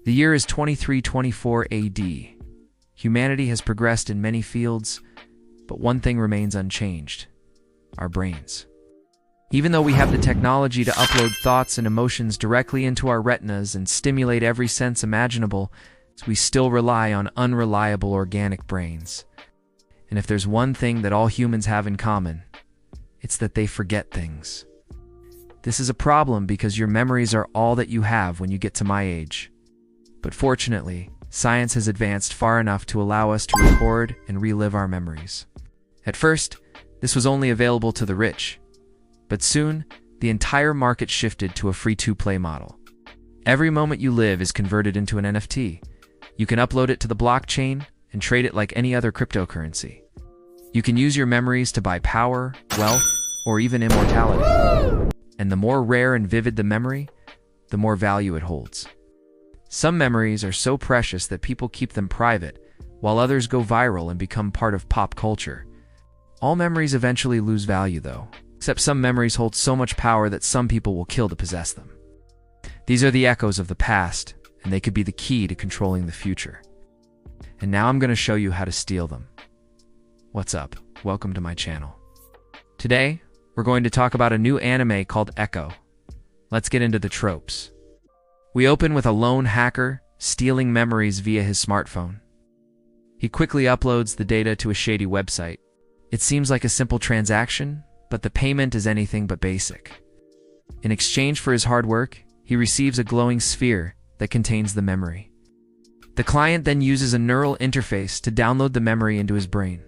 The year is 2324 AD. Humanity has progressed in many fields, but one thing remains unchanged: our brains. Even though we have the technology to upload thoughts and emotions directly into our retinas and stimulate every sense imaginable, we still rely on unreliable organic brains. And if there's one thing that all humans have in common, it's that they forget things. This is a problem because your memories are all that you have when you get to my age. But fortunately, science has advanced far enough to allow us to record and relive our memories. At first, this was only available to the rich, but soon, the entire market shifted to a free-to-play model. Every moment you live is converted into an NFT. You can upload it to the blockchain and trade it like any other cryptocurrency. You can use your memories to buy power, wealth, or even immortality. And the more rare and vivid the memory, the more value it holds. Some memories are so precious that people keep them private, while others go viral and become part of pop culture. All memories eventually lose value, though, except some memories hold so much power that some people will kill to possess them. These are the echoes of the past, and they could be the key to controlling the future. And now I'm going to show you how to steal them. What's up? Welcome to my channel. Today, we're going to talk about a new anime called Echo. Let's get into the tropes. We open with a lone hacker stealing memories via his smartphone. He quickly uploads the data to a shady website. It seems like a simple transaction, but the payment is anything but basic. In exchange for his hard work, he receives a glowing sphere that contains the memory. The client then uses a neural interface to download the memory into his brain.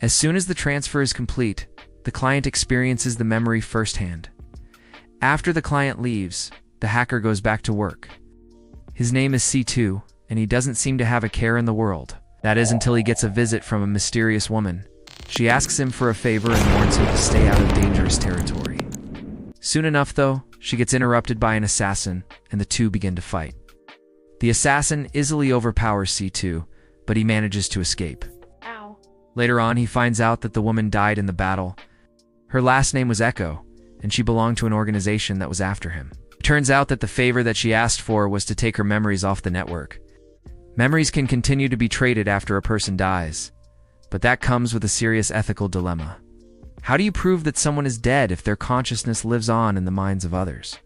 As soon as the transfer is complete, the client experiences the memory firsthand. After the client leaves, the hacker goes back to work. His name is C2, and he doesn't seem to have a care in the world. That is until he gets a visit from a mysterious woman. She asks him for a favor and warns him to stay out of dangerous territory. Soon enough, though, she gets interrupted by an assassin, and the two begin to fight. The assassin easily overpowers C2, but he manages to escape. Ow. Later on, he finds out that the woman died in the battle. Her last name was Echo, and she belonged to an organization that was after him. It turns out that the favor that she asked for was to take her memories off the network. Memories can continue to be traded after a person dies, but that comes with a serious ethical dilemma. How do you prove that someone is dead if their consciousness lives on in the minds of others?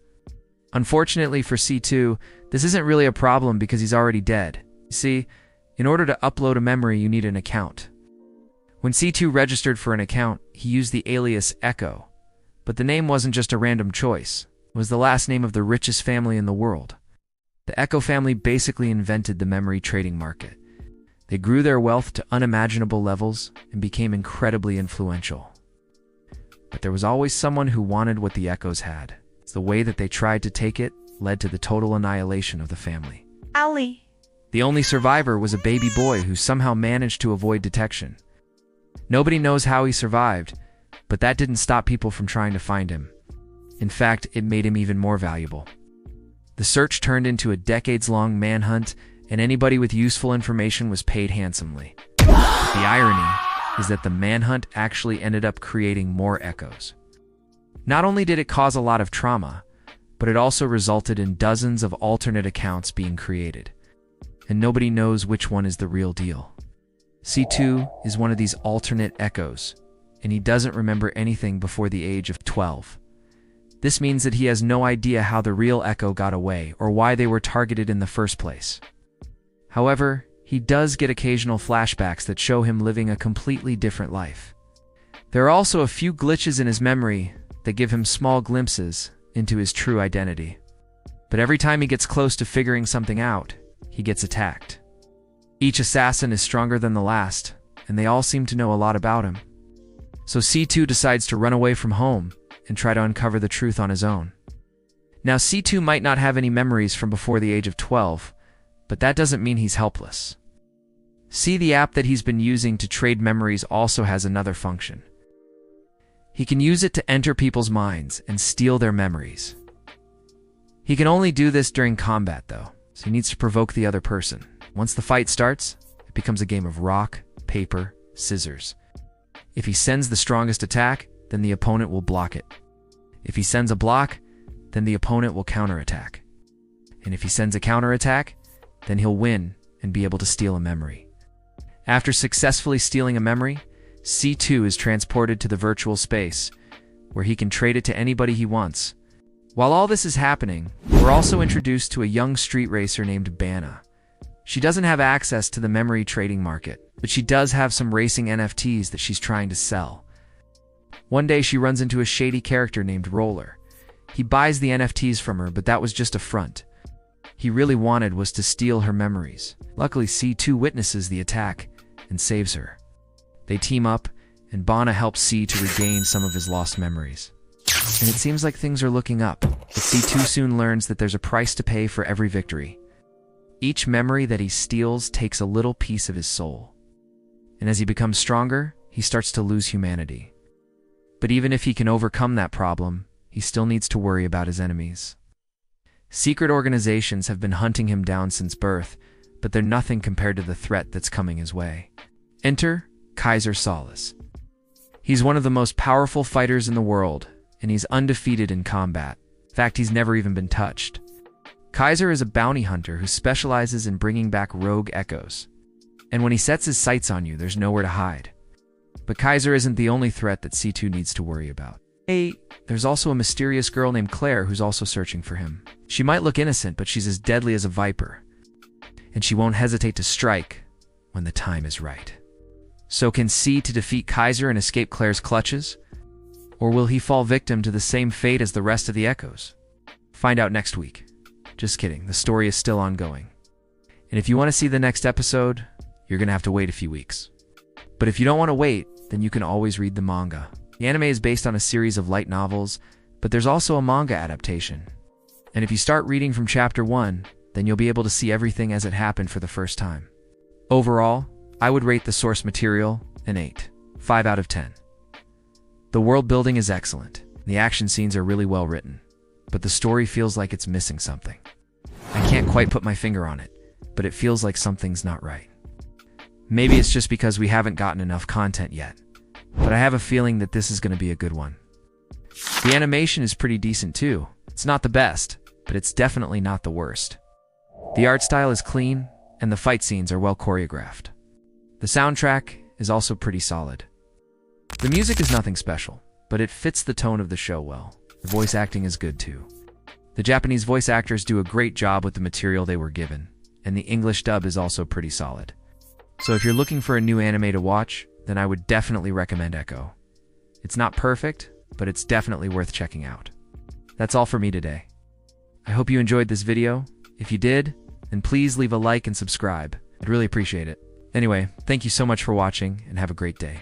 Unfortunately for C2, this isn't really a problem because he's already dead. You see, in order to upload a memory, you need an account. When C2 registered for an account, he used the alias Echo, but the name wasn't just a random choice. It was the last name of the richest family in the world. The Echo family basically invented the memory trading market. They grew their wealth to unimaginable levels and became incredibly influential. But there was always someone who wanted what the Echoes had. The way that they tried to take it led to the total annihilation of the family. Ali. The only survivor was a baby boy who somehow managed to avoid detection. Nobody knows how he survived, but that didn't stop people from trying to find him. In fact, it made him even more valuable. The search turned into a decades-long manhunt, and anybody with useful information was paid handsomely. The irony is that the manhunt actually ended up creating more Echoes. Not only did it cause a lot of trauma, but it also resulted in dozens of alternate accounts being created. And nobody knows which one is the real deal. C2 is one of these alternate Echoes, and he doesn't remember anything before the age of 12. This means that he has no idea how the real Echo got away or why they were targeted in the first place. However, he does get occasional flashbacks that show him living a completely different life. There are also a few glitches in his memory that give him small glimpses into his true identity. But every time he gets close to figuring something out, he gets attacked. Each assassin is stronger than the last, and they all seem to know a lot about him. So C2 decides to run away from home and try to uncover the truth on his own. Now, C2 might not have any memories from before the age of 12, but that doesn't mean he's helpless. See, the app that he's been using to trade memories also has another function. He can use it to enter people's minds and steal their memories. He can only do this during combat, though, so he needs to provoke the other person. Once the fight starts, it becomes a game of rock, paper, scissors. If he sends the strongest attack, then the opponent will block it. If he sends a block, then the opponent will counterattack. And if he sends a counterattack, then he'll win and be able to steal a memory. After successfully stealing a memory, C2 is transported to the virtual space, where he can trade it to anybody he wants. While all this is happening, we're also introduced to a young street racer named Banna. She doesn't have access to the memory trading market, but she does have some racing NFTs that she's trying to sell. One day she runs into a shady character named Roller. He buys the NFTs from her, but that was just a front. He really wanted was to steal her memories. Luckily, C2 witnesses the attack and saves her. They team up, and Banna helps C to regain some of his lost memories. And it seems like things are looking up, but C2 soon learns that there's a price to pay for every victory. Each memory that he steals takes a little piece of his soul. And as he becomes stronger, he starts to lose humanity. But even if he can overcome that problem, he still needs to worry about his enemies. Secret organizations have been hunting him down since birth, but they're nothing compared to the threat that's coming his way. Enter Kaiser Solace. He's one of the most powerful fighters in the world, and he's undefeated in combat. In fact, he's never even been touched. Kaiser is a bounty hunter who specializes in bringing back rogue echoes. And when he sets his sights on you, there's nowhere to hide. But Kaiser isn't the only threat that C2 needs to worry about. There's also a mysterious girl named Claire who's also searching for him. She might look innocent, but she's as deadly as a viper. And she won't hesitate to strike when the time is right. So can C to defeat Kaiser and escape Claire's clutches? Or will he fall victim to the same fate as the rest of the Echoes? Find out next week. Just kidding, the story is still ongoing. And if you want to see the next episode, you're going to have to wait a few weeks. But if you don't want to wait, then you can always read the manga. The anime is based on a series of light novels, but there's also a manga adaptation. And if you start reading from chapter 1, then you'll be able to see everything as it happened for the first time. Overall, I would rate the source material an 8, 5 out of 10. The world building is excellent. The action scenes are really well written, but the story feels like it's missing something. I can't quite put my finger on it, but it feels like something's not right. Maybe it's just because we haven't gotten enough content yet, but I have a feeling that this is going to be a good one. The animation is pretty decent too. It's not the best, but it's definitely not the worst. The art style is clean, and the fight scenes are well choreographed. The soundtrack is also pretty solid. The music is nothing special, but it fits the tone of the show well. The voice acting is good too. The Japanese voice actors do a great job with the material they were given, and the English dub is also pretty solid. So if you're looking for a new anime to watch, then I would definitely recommend Echo. It's not perfect, but it's definitely worth checking out. That's all for me today. I hope you enjoyed this video. If you did, then please leave a like and subscribe. I'd really appreciate it. Anyway, thank you so much for watching, and have a great day.